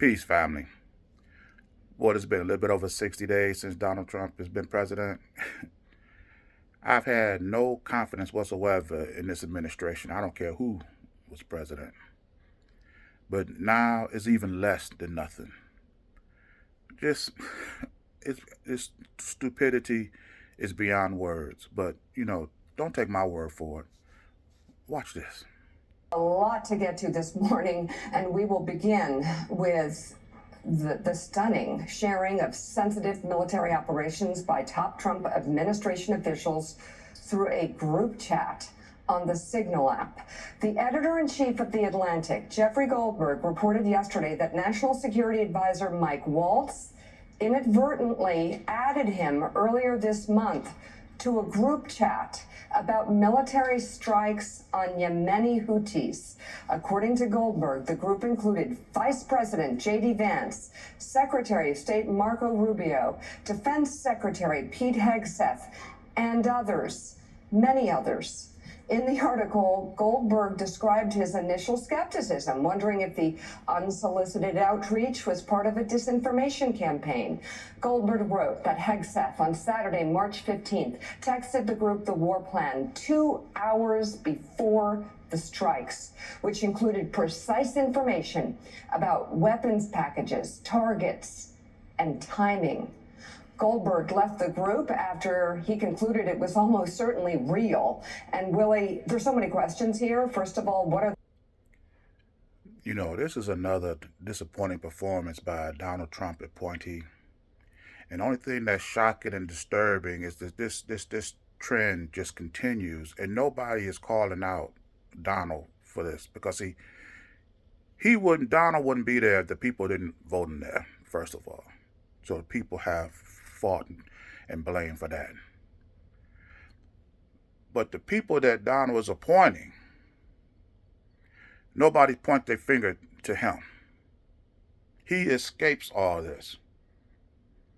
Peace, family. Boy, it's been a little bit over 60 days since Donald Trump has been president. I've had no confidence whatsoever in this administration. I don't care who was president. But now it's even less than nothing. Just, it's stupidity is beyond words. But, don't take my word for it. Watch this. A lot to get to this morning, and we will begin with the stunning sharing of sensitive military operations by top Trump administration officials through a group chat on the Signal app. The editor-in-chief of The Atlantic, Jeffrey Goldberg, reported yesterday that National Security Advisor Mike Waltz inadvertently added him earlier this month to a group chat about military strikes on Yemeni Houthis. According to Goldberg, the group included Vice President J.D. Vance, Secretary of State Marco Rubio, Defense Secretary Pete Hegseth, and others, many others. In the article, Goldberg described his initial skepticism, wondering if the unsolicited outreach was part of a disinformation campaign. Goldberg wrote that Hegseth on Saturday, March 15th, texted the group the war plan 2 hours before the strikes, which included precise information about weapons packages, targets, and timing. Goldberg left the group after he concluded it was almost certainly real. And Willie, there's so many questions here. First of all, what are... This is another disappointing performance by a Donald Trump appointee. And the only thing that's shocking and disturbing is that this trend just continues, and nobody is calling out Donald for this, because Donald wouldn't be there if the people didn't vote him there, first of all. So the people have fought and blamed for that. But the people that Donald was appointing, nobody point their finger to him. He escapes all this.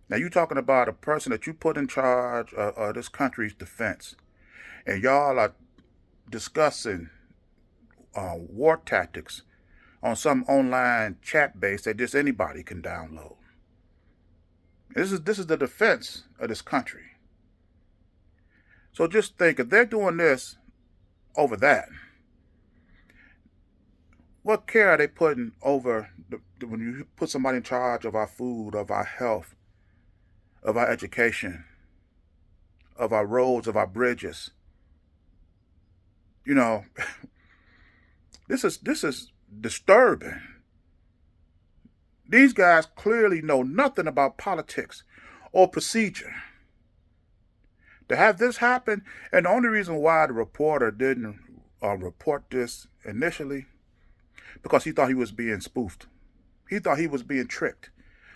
Now you're talking about a person that you put in charge of this country's defense, and y'all are discussing war tactics on some online chat base that just anybody can download. This is the defense of this country. So just think, if they're doing this over that, what care are they putting over when you put somebody in charge of our food, of our health, of our education, of our roads, of our bridges? This is disturbing. These guys clearly know nothing about politics or procedure. To have this happen, and the only reason why the reporter didn't report this initially, because he thought he was being spoofed. He thought he was being tricked.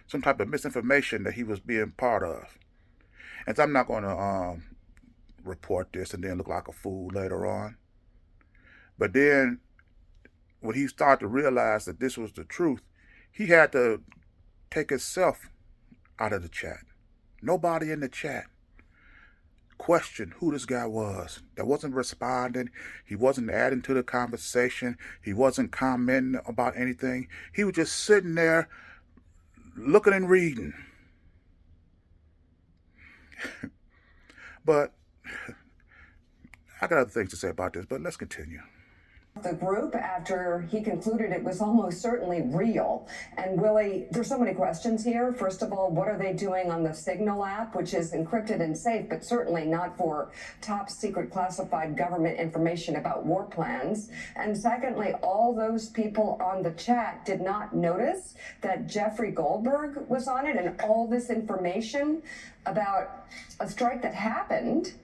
Some type of misinformation that he was being part of. And so I'm not going to report this and then look like a fool later on. But then when he started to realize that this was the truth, he had to take himself out of the chat. Nobody in the chat questioned who this guy was. That wasn't responding. He wasn't adding to the conversation. He wasn't commenting about anything. He was just sitting there looking and reading. But I got other things to say about this, but let's continue. The group after he concluded it was almost certainly real. And Willie, there's so many questions here. First of all, what are they doing on the Signal app, which is encrypted and safe, but certainly not for top secret classified government information about war plans? And secondly, all those people on the chat did not notice that Jeffrey Goldberg was on it, and all this information about a strike that happened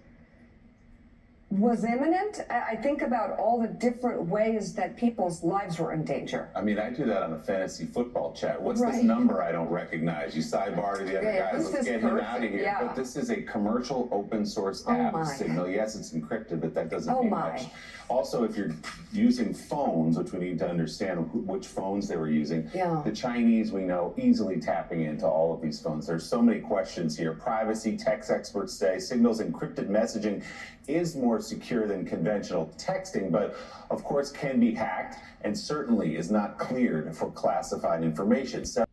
was imminent. I think about all the different ways that people's lives were in danger. I mean, I do that on a fantasy football chat. What's this number I don't recognize? You sidebar to the other guys, let's get him out of here. Yeah. But this is a commercial open source app, Signal. Yes, it's encrypted, but that doesn't mean much. Also, if you're using phones, which we need to understand which phones they were using, the Chinese, we know, easily tapping into all of these phones. There's so many questions here. Privacy, tech experts say Signal's encrypted messaging is more secure than conventional texting, but of course can be hacked and certainly is not cleared for classified information. So,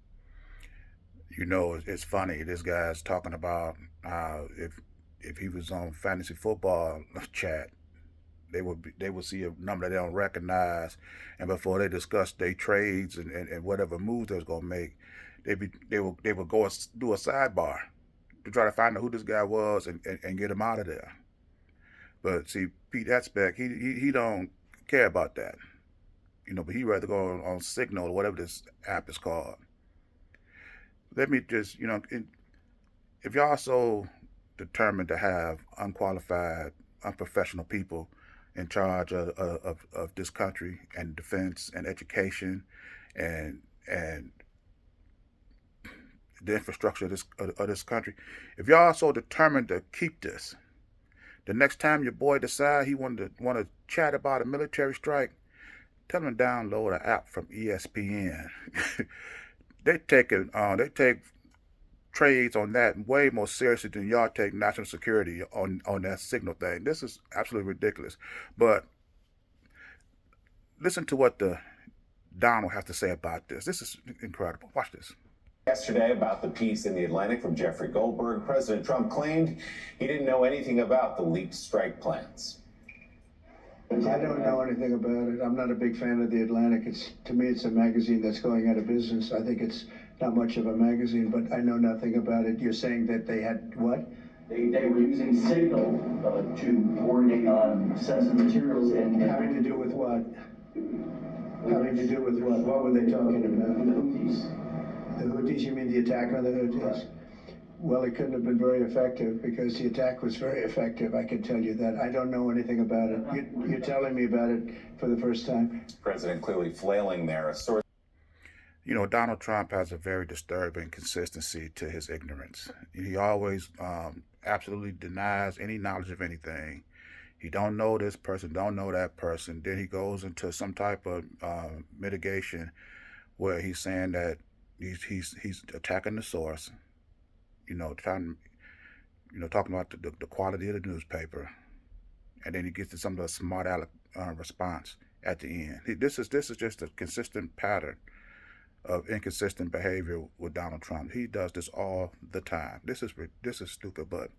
you know, it's funny. This guy's talking about how if he was on fantasy football chat, they would see a number that they don't recognize, and before they discuss their trades and whatever moves they was gonna make, they would go and do a sidebar to try to find out who this guy was and get him out of there. But see, Pete Hegseth, he don't care about that, you know. But he rather go on Signal or whatever this app is called. Let me just, you know, if y'all so determined to have unqualified, unprofessional people in charge of this country and defense and education and the infrastructure of this country, if y'all so determined to keep this, the next time your boy decide he want to chat about a military strike, tell him to download an app from ESPN. They take trades on that way more seriously than y'all take national security on that Signal thing. This is absolutely ridiculous. But listen to what the Donald has to say about this. This is incredible. Watch this. Yesterday, about the piece in The Atlantic from Jeffrey Goldberg, President Trump claimed he didn't know anything about the leaked strike plans. I don't know anything about it. I'm not a big fan of The Atlantic. To me, it's a magazine that's going out of business. I think it's not much of a magazine, but I know nothing about it. You're saying that they had what? They were using Signal to coordinate on sensitive materials and having to do with what? Having to do with what? What were they talking about? The Houthis. The Houthis? You mean the attack on the Houthis? Right. Well, it couldn't have been very effective because the attack was very effective. I can tell you that. I don't know anything about it. You're telling me about it for the first time. President clearly flailing there. A source. You know, Donald Trump has a very disturbing consistency to his ignorance. He always absolutely denies any knowledge of anything. He don't know this person, don't know that person. Then he goes into some type of mitigation where he's saying that he's attacking the source. You know, talking about the quality of the newspaper, and then he gets to some of the smart aleck response at the end. This is just a consistent pattern of inconsistent behavior with Donald Trump. He does this all the time. This is stupid, but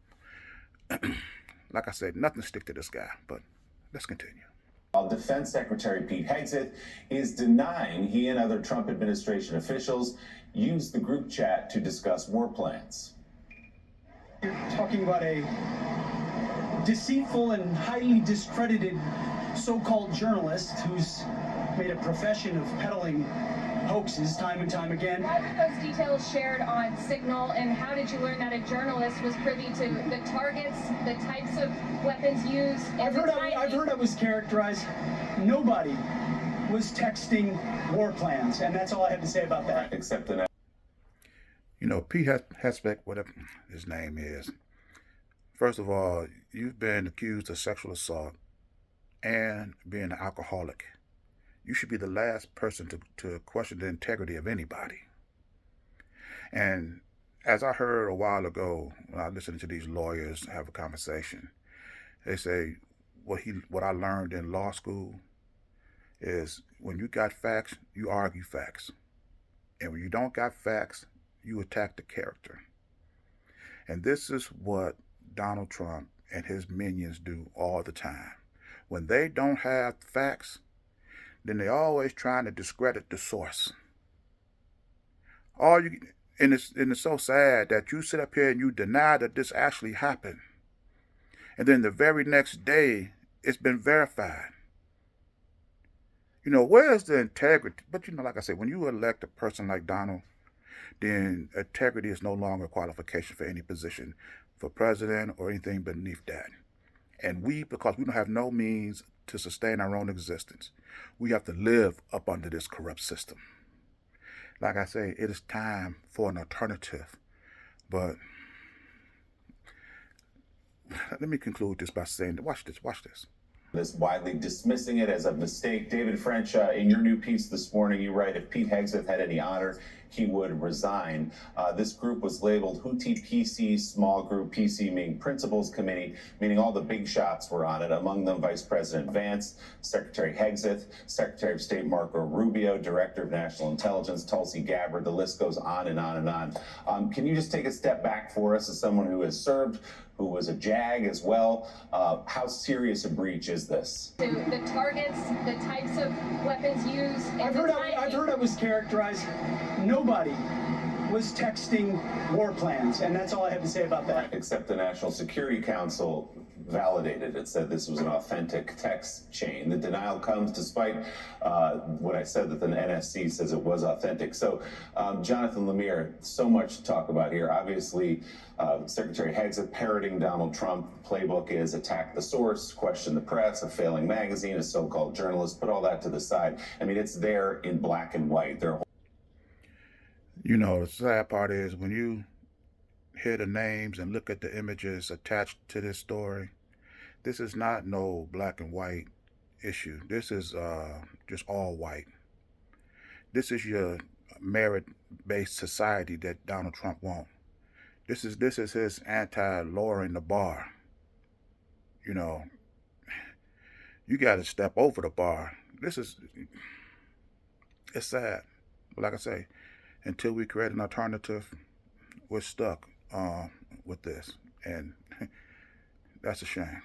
like I said, nothing stick to this guy. But let's continue. While Defense Secretary Pete Hegseth is denying he and other Trump administration officials used the group chat to discuss war plans. You're talking about a deceitful and highly discredited so-called journalist who's made a profession of peddling hoaxes time and time again. Why were those details shared on Signal, and how did you learn that a journalist was privy to the targets, the types of weapons used? I've heard I was characterized. Nobody was texting war plans, and that's all I have to say about that. Except that, you know, Pete Hegseth, whatever his name is. First of all, you've been accused of sexual assault and being an alcoholic. You should be the last person to question the integrity of anybody. And as I heard a while ago, when I listened to these lawyers have a conversation, they say what I learned in law school is when you got facts, you argue facts. And when you don't got facts, you attack the character. And this is what Donald Trump and his minions do all the time. When they don't have facts, then they're always trying to discredit the source. And it's so sad that you sit up here and you deny that this actually happened. And then the very next day, it's been verified. You know, where's the integrity? But you know, like I said, when you elect a person like Donald, then integrity is no longer a qualification for any position for president or anything beneath that. And because we don't have no means to sustain our own existence, we have to live up under this corrupt system. Like I say, it is time for an alternative. But let me conclude this by saying, watch this. This widely dismissing it as a mistake. David French, in your new piece this morning, you write, if Pete Hegseth had any honor, he would resign. This group was labeled Houthi PC Small Group, PC meaning Principals Committee, meaning all the big shots were on it. Among them, Vice President Vance, Secretary Hegseth, Secretary of State Marco Rubio, Director of National Intelligence Tulsi Gabbard. The list goes on and on and on. Can you just take a step back for us as someone who has served, who was a JAG as well? How serious a breach is this? The targets, the types of weapons used. I've heard it was characterized. Nobody was texting war plans, and that's all I have to say about that. Except the National Security Council validated it, said this was an authentic text chain. The denial comes despite what I said, that the NSC says it was authentic. So, Jonathan Lemire, so much to talk about here. Obviously, Secretary Hegseth parroting Donald Trump. Playbook is attack the source, question the press, a failing magazine, a so-called journalist. Put all that to the side. I mean, it's there in black and white. You know, the sad part is when you hear the names and look at the images attached to this story, this is not no black and white issue. This is just all white. This is your merit-based society that Donald Trump wants. This is his anti-lowering the bar. You know, you got to step over the bar. It's sad. But like I say, until we create an alternative, we're stuck with this, and that's a shame.